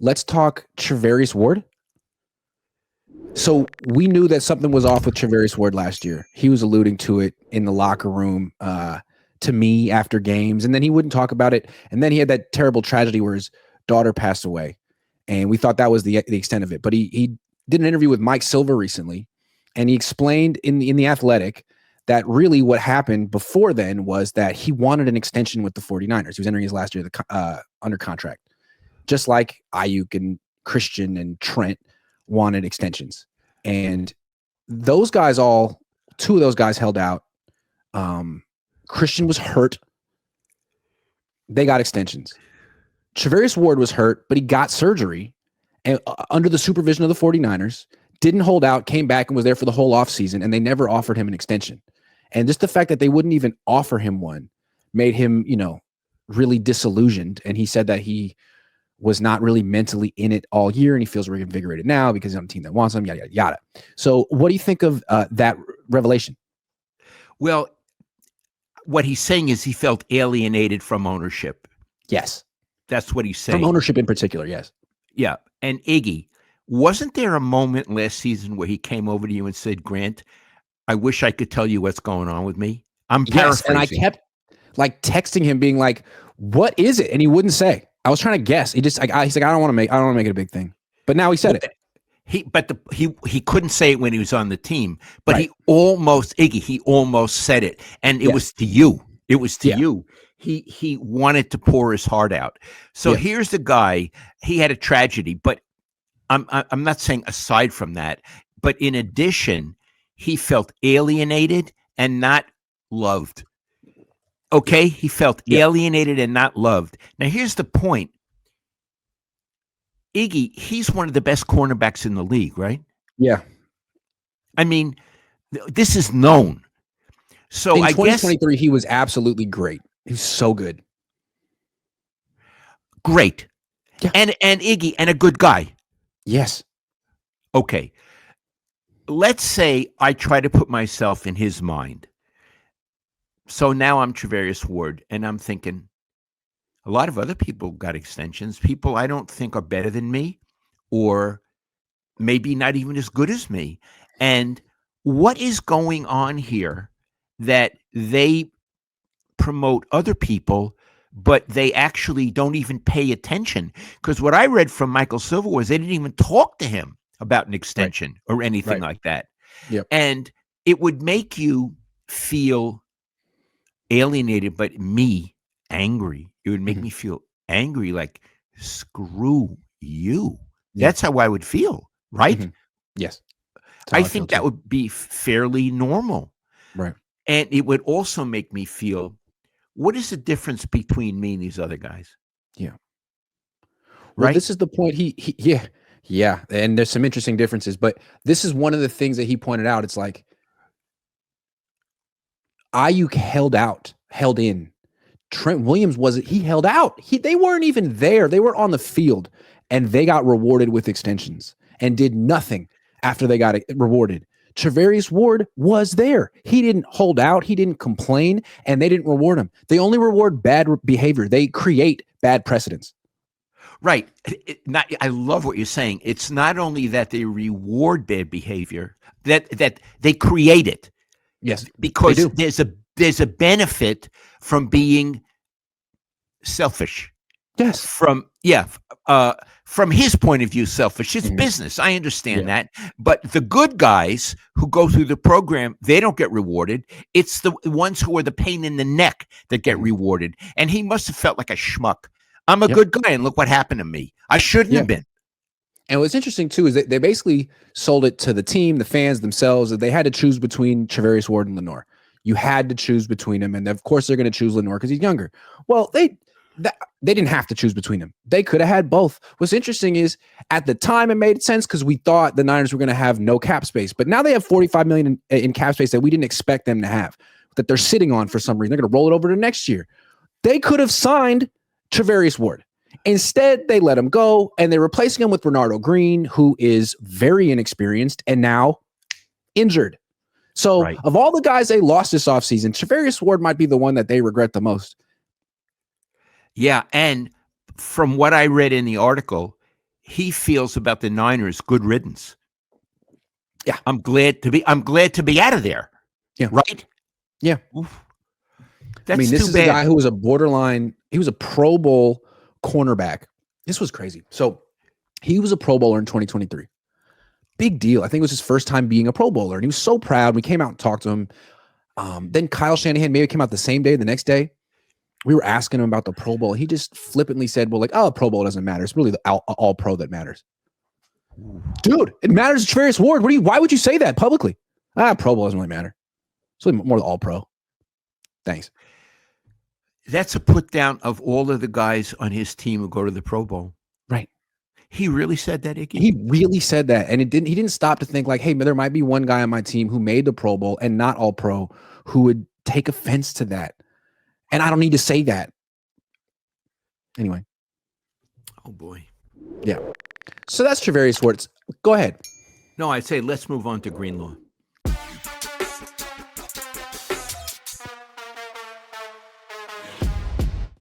Let's talk Charvarius Ward. So we knew that something was off with Charvarius Ward last year. He was alluding to it in the locker room to me after games, and then he wouldn't talk about it. And then he had that terrible tragedy where his daughter passed away, and we thought that was the extent of it. But he did an interview with Mike Silver recently, and he explained in the Athletic that really what happened before then was that he wanted an extension with the 49ers. He was entering his last year under contract, just like Ayuk and Christian and Trent wanted extensions. And those guys two of those guys held out. Christian was hurt. They got extensions. Charvarius Ward was hurt, but he got surgery and under the supervision of the 49ers, didn't hold out, came back and was there for the whole offseason, and they never offered him an extension. And just the fact that they wouldn't even offer him one made him, really disillusioned. And he said that he was not really mentally in it all year, and he feels reinvigorated now because he's on a team that wants him, yada, yada, yada. So what do you think of that revelation? Well, what he's saying is he felt alienated from ownership. Yes. That's what he's saying. From ownership in particular, yes. Yeah. And Iggy, wasn't there a moment last season where he came over to you and said, Grant, I wish I could tell you what's going on with me? I'm paraphrasing. And I kept texting him being like, what is it? And he wouldn't say. I was trying to guess. He's like, I don't want to make it a big thing. But now he said it. He couldn't say it when he was on the team, but right. he almost said it. And it was to you. It was to you. He wanted to pour his heart out. So here's the guy. He had a tragedy, but I'm not saying aside from that, but in addition, he felt alienated and not loved. Okay, he felt alienated and not loved. Now, here's the point. Iggy, he's one of the best cornerbacks in the league, right? Yeah. I mean, this is known. So in I 2023, he was absolutely great. He's so good. Great. Yeah. And Iggy, and a good guy. Yes. Okay. Let's say I try to put myself in his mind. So now I'm Charvarius Ward, and I'm thinking, a lot of other people got extensions, people I don't think are better than me, or maybe not even as good as me. And what is going on here that they promote other people, but they actually don't even pay attention? Because what I read from Michael Silver was they didn't even talk to him about an extension or anything like that. Yep. And it would make you feel alienated, but me angry. It would make me feel angry, like, screw you. That's how I would feel, right? Yes. I think that would be fairly normal. Right. And it would also make me feel, what is the difference between me and these other guys? Yeah. Well, right. This is the point. Yeah. And there's some interesting differences, but this is one of the things that he pointed out. It's like, Ayuk held in. Trent Williams he held out. They weren't even there. They were on the field, and they got rewarded with extensions and did nothing after they got rewarded. Charvarius Ward was there. He didn't hold out. He didn't complain, and they didn't reward him. They only reward bad behavior. They create bad precedents. Right. I love what you're saying. It's not only that they reward bad behavior, that they create it. Yes, because there's a benefit from being selfish. Yes, from his point of view, selfish. It's business. I understand that, but the good guys who go through the program, they don't get rewarded. It's the ones who are the pain in the neck that get rewarded. And he must have felt like a schmuck. I'm a good guy, and look what happened to me. I shouldn't have been. And what's interesting, too, is that they basically sold it to the team, the fans themselves, that they had to choose between Charvarius Ward and Lenore. You had to choose between them, and of course they're going to choose Lenore because he's younger. Well, they didn't have to choose between them. They could have had both. What's interesting is, at the time, it made sense because we thought the Niners were going to have no cap space. But now they have $45 million in cap space that we didn't expect them to have, that they're sitting on for some reason. They're going to roll it over to next year. They could have signed Charvarius Ward. Instead, they let him go, and they're replacing him with Bernardo Green, who is very inexperienced and now injured. So of all the guys they lost this offseason, Charvarius Ward might be the one that they regret the most. Yeah, and from what I read in the article, he feels about the Niners, good riddance. Yeah. I'm glad to be out of there. Yeah. Right? Yeah. Oof. I mean, this is a guy who was a borderline, he was a Pro Bowl cornerback. This was crazy. So he was a Pro Bowler in 2023. Big deal. I think it was his first time being a Pro Bowler. And he was so proud. We came out and talked to him. Then Kyle Shanahan maybe came out the same day, the next day. We were asking him about the Pro Bowl. He just flippantly said, well, like, oh, Pro Bowl doesn't matter. It's really the all pro that matters. Dude, it matters to Charvarius Ward. Why would you say that publicly? Pro Bowl doesn't really matter. It's really more the all pro. Thanks. That's a put down of all of the guys on his team who go to the Pro Bowl. Right. He really said that, Icky? He really said that. And he didn't stop to think like, hey, there might be one guy on my team who made the Pro Bowl and not all pro who would take offense to that. And I don't need to say that. Anyway. Oh, boy. Yeah. So that's Charvarius Ward. Go ahead. No, I'd say let's move on to Greenlaw.